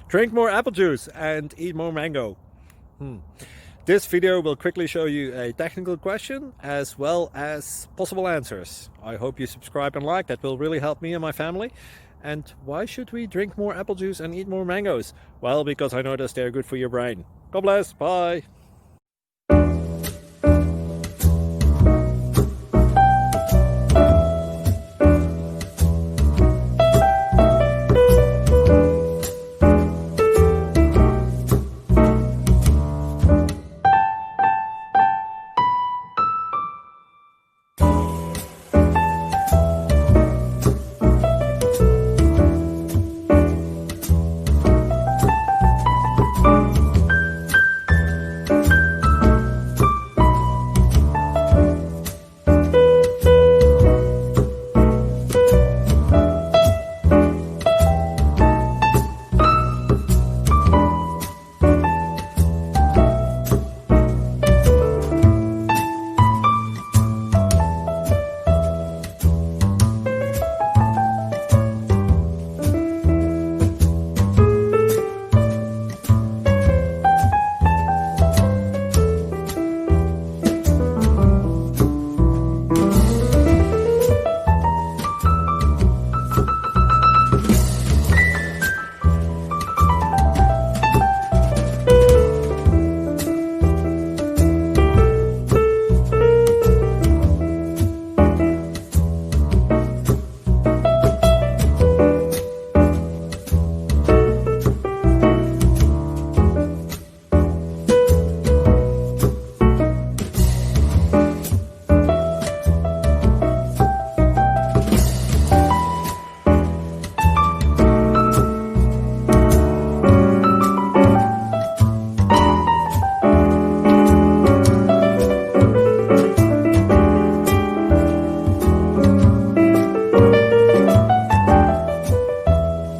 Drink more apple juice and eat more mango. This video will quickly show you a technical question as well as possible answers. I hope you subscribe and like, that will really help me and my family. And why should we drink more apple juice and eat more mangoes? Well, because I noticed they're good for your brain. God bless, bye!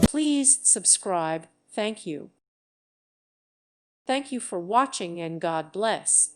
Please subscribe. Thank you. Thank you for watching and God bless.